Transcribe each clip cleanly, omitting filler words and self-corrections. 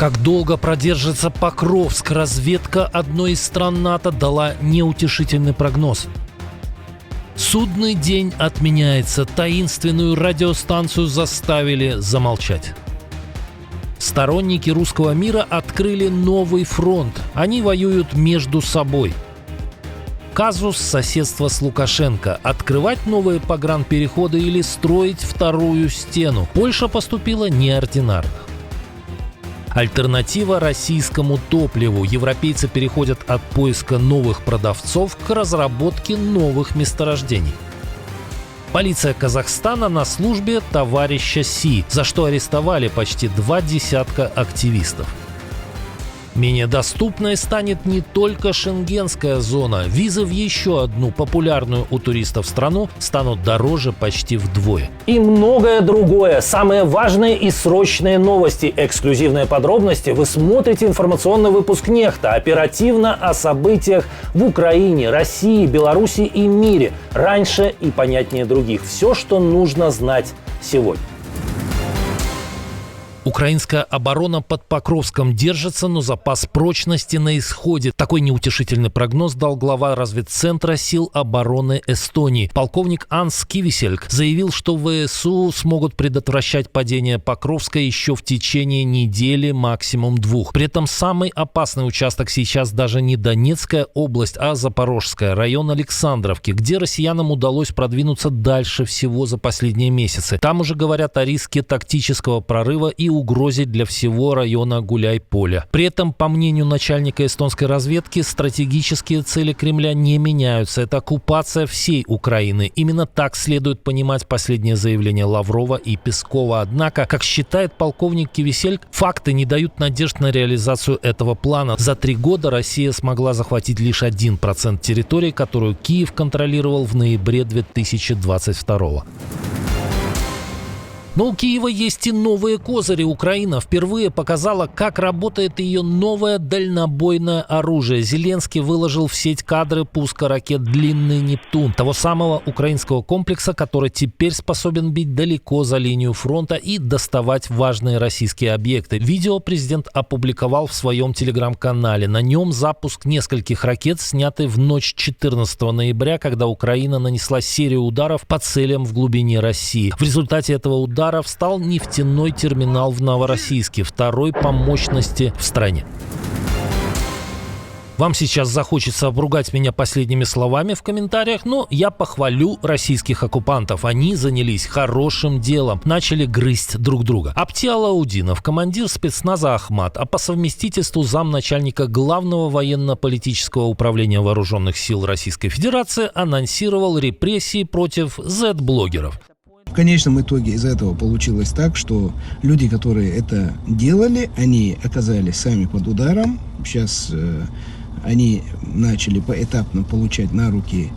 Как долго продержится Покровск? Разведка одной из стран НАТО дала неутешительный прогноз. Судный день отменяется. Таинственную радиостанцию заставили замолчать. Сторонники русского мира открыли новый фронт. Они воюют между собой. Казус соседства с Лукашенко. Открывать новые погранпереходы или строить вторую стену? Польша поступила неординарно. Альтернатива российскому топливу. Европейцы переходят от поиска новых продавцов к разработке новых месторождений. Полиция Казахстана на службе товарища Си, за что арестовали почти 20 активистов. Менее доступной станет не только шенгенская зона. Визы в еще одну популярную у туристов страну станут дороже почти вдвое. И многое другое. Самые важные и срочные новости. Эксклюзивные подробности. Вы смотрите информационный выпуск «Нехта». Оперативно о событиях в Украине, России, Беларуси и мире. Раньше и понятнее других. Все, что нужно знать сегодня. Украинская оборона под Покровском держится, но запас прочности на исходе. Такой неутешительный прогноз дал глава разведцентра сил обороны Эстонии. Полковник Анс Кивисельк заявил, что ВСУ смогут предотвращать падение Покровска еще в течение недели, максимум 2. При этом самый опасный участок сейчас даже не Донецкая область, а Запорожская, район Александровки, где россиянам удалось продвинуться дальше всего за последние месяцы. Там уже говорят о риске тактического прорыва и угрозе для всего района Гуляй-Поля. При этом, по мнению начальника эстонской разведки, стратегические цели Кремля не меняются. Это оккупация всей Украины. Именно так следует понимать последнее заявление Лаврова и Пескова. Однако, как считает полковник Кивисельк, факты не дают надежд на реализацию этого плана. За 3 года Россия смогла захватить лишь 1% территории, которую Киев контролировал в ноябре 2022 года. Но у Киева есть и новые козыри. Украина впервые показала, как работает ее новое дальнобойное оружие. Зеленский выложил в сеть кадры пуска ракет «Длинный Нептун», того самого украинского комплекса, который теперь способен бить далеко за линию фронта и доставать важные российские объекты. Видео президент опубликовал в своем телеграм-канале. На нем запуск нескольких ракет, снятый в ночь 14 ноября, когда Украина нанесла серию ударов по целям в глубине России. В результате этого удара встал нефтяной терминал в Новороссийске, второй по мощности в стране. Вам сейчас захочется обругать меня последними словами в комментариях, но я похвалю российских оккупантов. Они занялись хорошим делом, начали грызть друг друга. Апти Алаудинов, командир спецназа «Ахмат», а по совместительству замначальника Главного военно-политического управления вооруженных сил Российской Федерации, анонсировал репрессии против Z-блогеров. В конечном итоге из этого получилось так, что люди, которые это делали, они оказались сами под ударом. Сейчас они начали поэтапно получать на руки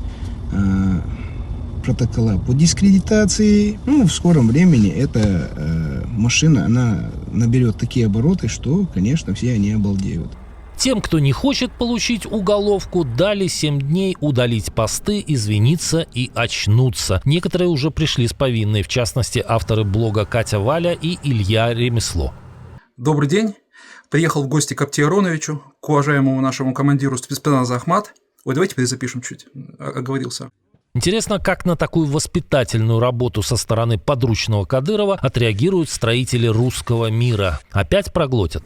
протокола по дискредитации. В скором времени эта машина, она наберет такие обороты, что, конечно, все они обалдеют. Тем, кто не хочет получить уголовку, дали 7 дней удалить посты, извиниться и очнуться. Некоторые уже пришли с повинной, в частности, авторы блога Катя Валя и Илья Ремесло. Добрый день. Приехал в гости к Апти Ароновичу, к уважаемому нашему командиру спецназа «Ахмат». Давайте перезапишем чуть, оговорился. Интересно, как на такую воспитательную работу со стороны подручного Кадырова отреагируют строители русского мира. Опять проглотят?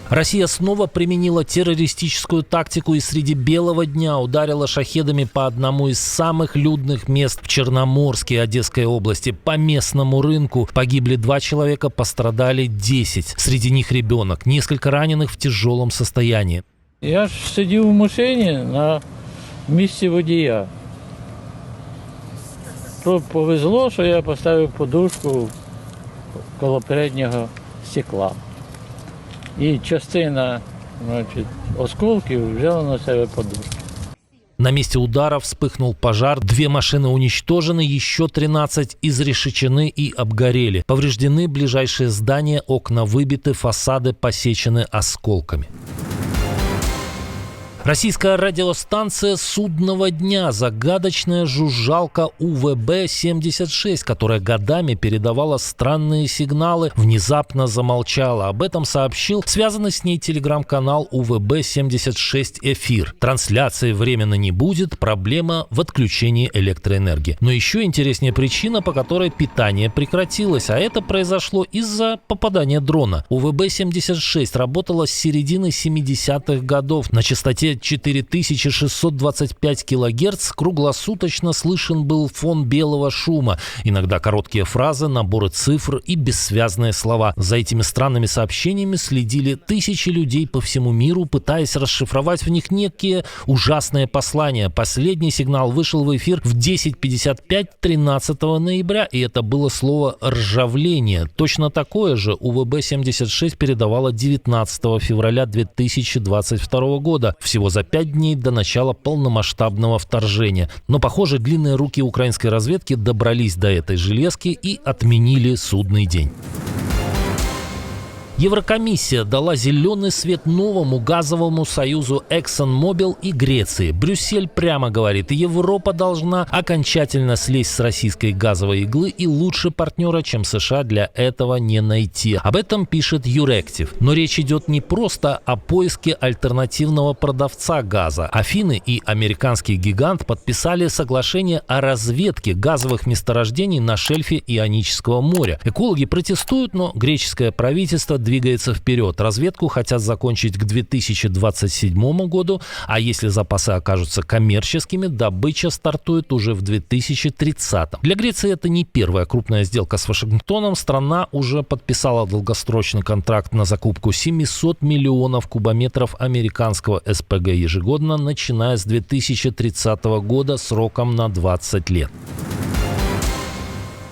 Россия снова применила террористическую тактику и среди белого дня ударила шахедами по одному из самых людных мест в Черноморске Одесской области. По местному рынку погибли 2 человека, пострадали 10. Среди них ребенок, несколько раненых в тяжелом состоянии. Я ж сидів в машині на місці водія. Тут повезло, що я поставив подушку коло переднього стекла. І частина, осколків взяла на себе подушку. На месте удара вспыхнул пожар, 2 машины уничтожены, еще 13 изрешечены и обгорели. Повреждены ближайшие здания, окна выбиты, фасады посечены осколками. Российская радиостанция «Судного дня», загадочная жужжалка УВБ-76, которая годами передавала странные сигналы, внезапно замолчала. Об этом сообщил связанный с ней телеграм-канал УВБ-76 «Эфир». Трансляции временно не будет, проблема в отключении электроэнергии. Но еще интереснее причина, по которой питание прекратилось, а это произошло из-за попадания дрона. УВБ-76 работала с середины 70-х годов. На частоте 4625 килогерц круглосуточно слышен был фон белого шума. Иногда короткие фразы, наборы цифр и бессвязные слова. За этими странными сообщениями следили тысячи людей по всему миру, пытаясь расшифровать в них некие ужасные послания. Последний сигнал вышел в эфир в 10:55 13 ноября, и это было слово «ржавление». Точно такое же УВБ-76 передавала 19 февраля 2022 года. Всего за 5 дней до начала полномасштабного вторжения. Но, похоже, длинные руки украинской разведки добрались до этой железки и отменили судный день. Еврокомиссия дала зеленый свет новому газовому союзу ExxonMobil и Греции. Брюссель прямо говорит, Европа должна окончательно слезть с российской газовой иглы, и лучше партнера, чем США, для этого не найти. Об этом пишет Юректив. Но речь идет не просто о поиске альтернативного продавца газа. Афины и американский гигант подписали соглашение о разведке газовых месторождений на шельфе Ионического моря. Экологи протестуют, но греческое правительство двигается вперед. Разведку хотят закончить к 2027 году, а если запасы окажутся коммерческими, добыча стартует уже в 2030. Для Греции это не первая крупная сделка с Вашингтоном. Страна уже подписала долгосрочный контракт на закупку 700 миллионов кубометров американского СПГ ежегодно, начиная с 2030 года сроком на 20 лет.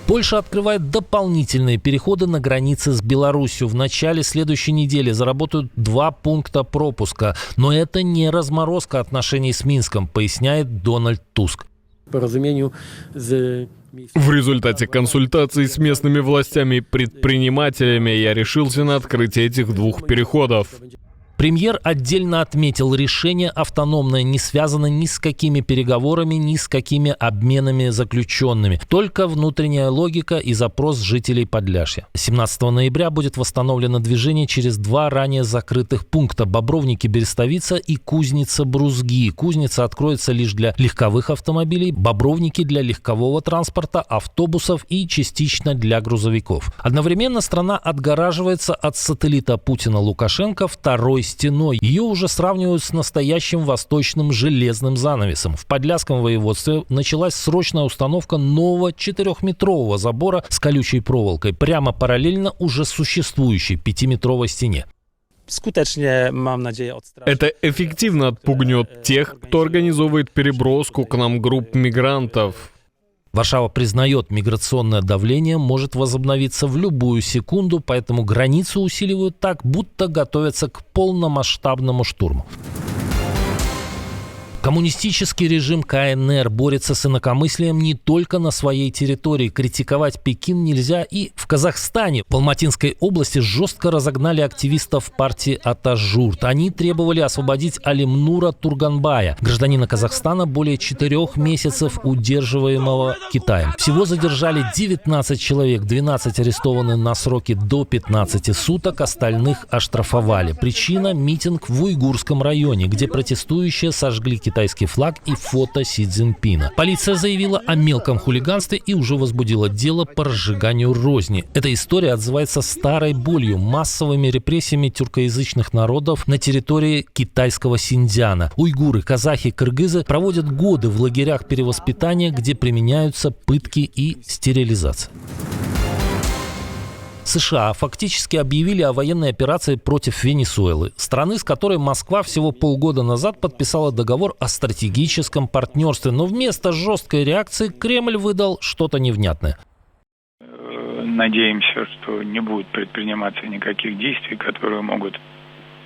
Польша открывает дополнительные переходы на границе с Беларусью. В начале следующей недели заработают 2 пункта пропуска. Но это не разморозка отношений с Минском, поясняет Дональд Туск. В результате консультаций с местными властями и предпринимателями я решился на открытие этих 2 переходов. Премьер отдельно отметил, решение автономное не связано ни с какими переговорами, ни с какими обменами заключенными. Только внутренняя логика и запрос жителей Подляшья. 17 ноября будет восстановлено движение через 2 ранее закрытых пункта – Бобровники-Берестовица и Кузница-Брузги. Кузница откроется лишь для легковых автомобилей, Бобровники для легкового транспорта, автобусов и частично для грузовиков. Одновременно страна отгораживается от сателлита Путина Лукашенко второй стеной. Ее уже сравнивают с настоящим восточным железным занавесом. В Подляском воеводстве началась срочная установка нового 4-метрового забора с колючей проволокой прямо параллельно уже существующей 5-метровой стене. Это эффективно отпугнет тех, кто организовывает переброску к нам групп мигрантов. Варшава признает, миграционное давление может возобновиться в любую секунду, поэтому границу усиливают так, будто готовятся к полномасштабному штурму. Коммунистический режим КНР борется с инакомыслием не только на своей территории. Критиковать Пекин нельзя и в Казахстане. В Алматинской области жестко разогнали активистов партии Атажурт. Они требовали освободить Алимнура Турганбая, гражданина Казахстана, более 4 месяцев удерживаемого Китаем. Всего задержали 19 человек, 12 арестованы на сроки до 15 суток, остальных оштрафовали. Причина – митинг в Уйгурском районе, где протестующие сожгли китайский флаг и фото Си Цзиньпина. Полиция заявила о мелком хулиганстве и уже возбудила дело по разжиганию розни. Эта история отзывается старой болью, массовыми репрессиями тюркоязычных народов на территории китайского Синьцзяна. Уйгуры, казахи, кыргызы проводят годы в лагерях перевоспитания, где применяются пытки и стерилизация. США фактически объявили о военной операции против Венесуэлы, страны, с которой Москва всего полгода назад подписала договор о стратегическом партнерстве. Но вместо жесткой реакции Кремль выдал что-то невнятное. Надеемся, что не будет предприниматься никаких действий, которые могут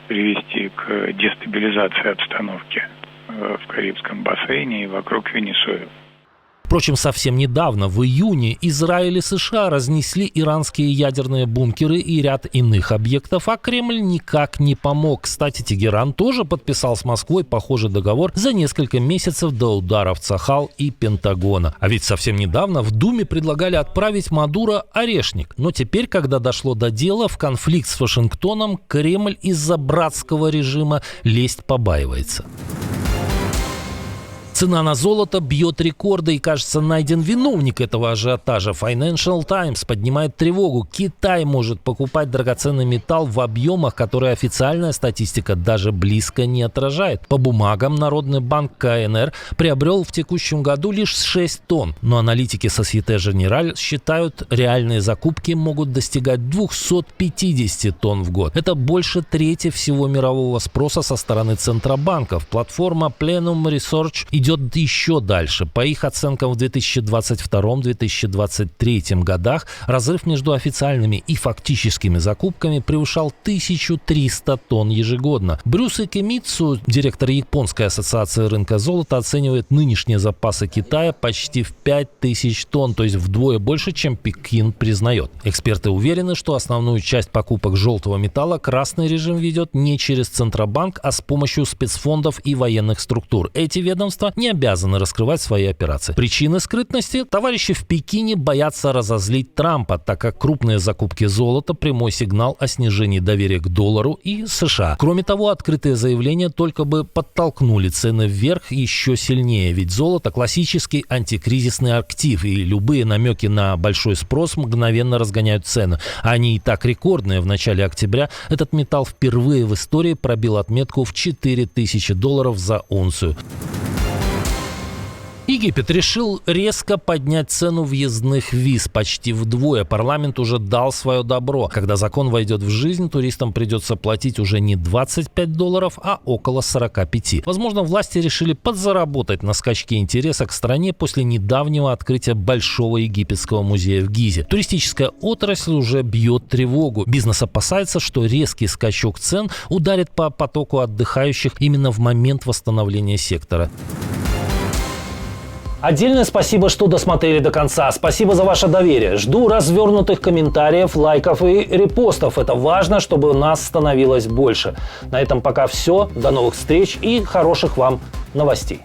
привести к дестабилизации обстановки в Карибском бассейне и вокруг Венесуэлы. Впрочем, совсем недавно, в июне, Израиль и США разнесли иранские ядерные бункеры и ряд иных объектов, а Кремль никак не помог. Кстати, Тегеран тоже подписал с Москвой похожий договор за несколько месяцев до ударов Цахал и Пентагона. А ведь совсем недавно в Думе предлагали отправить Мадуро орешник. Но теперь, когда дошло до дела, в конфликт с Вашингтоном Кремль из-за братского режима лезть побаивается. Цена на золото бьет рекорды, и, кажется, найден виновник этого ажиотажа. Financial Times поднимает тревогу. Китай может покупать драгоценный металл в объемах, которые официальная статистика даже близко не отражает. По бумагам Народный банк КНР приобрел в текущем году лишь 6 тонн. Но аналитики Société Générale считают, реальные закупки могут достигать 250 тонн в год. Это больше трети всего мирового спроса со стороны центробанков. Платформа Plenum Research идет еще дальше. По их оценкам, в 2022-2023 годах разрыв между официальными и фактическими закупками превышал 1300 тонн ежегодно. Брюс Икемицу, директор Японской ассоциации рынка золота, оценивает нынешние запасы Китая почти в 5000 тонн, то есть вдвое больше, чем Пекин признает. Эксперты уверены, что основную часть покупок желтого металла красный режим ведет не через Центробанк, а с помощью спецфондов и военных структур. Эти ведомства не обязаны раскрывать свои операции. Причины скрытности: товарищи в Пекине боятся разозлить Трампа, так как крупные закупки золота – прямой сигнал о снижении доверия к доллару и США. Кроме того, открытые заявления только бы подтолкнули цены вверх еще сильнее, ведь золото – классический антикризисный актив, и любые намеки на большой спрос мгновенно разгоняют цены. Они и так рекордные. В начале октября этот металл впервые в истории пробил отметку в $4000 за унцию. Египет решил резко поднять цену въездных виз почти вдвое. Парламент уже дал свое добро. Когда закон войдет в жизнь, туристам придется платить уже не $25, а около 45. Возможно, власти решили подзаработать на скачке интереса к стране после недавнего открытия Большого египетского музея в Гизе. Туристическая отрасль уже бьет тревогу. Бизнес опасается, что резкий скачок цен ударит по потоку отдыхающих именно в момент восстановления сектора. Отдельное спасибо, что досмотрели до конца. Спасибо за ваше доверие. Жду развернутых комментариев, лайков и репостов. Это важно, чтобы нас становилось больше. На этом пока все. До новых встреч и хороших вам новостей.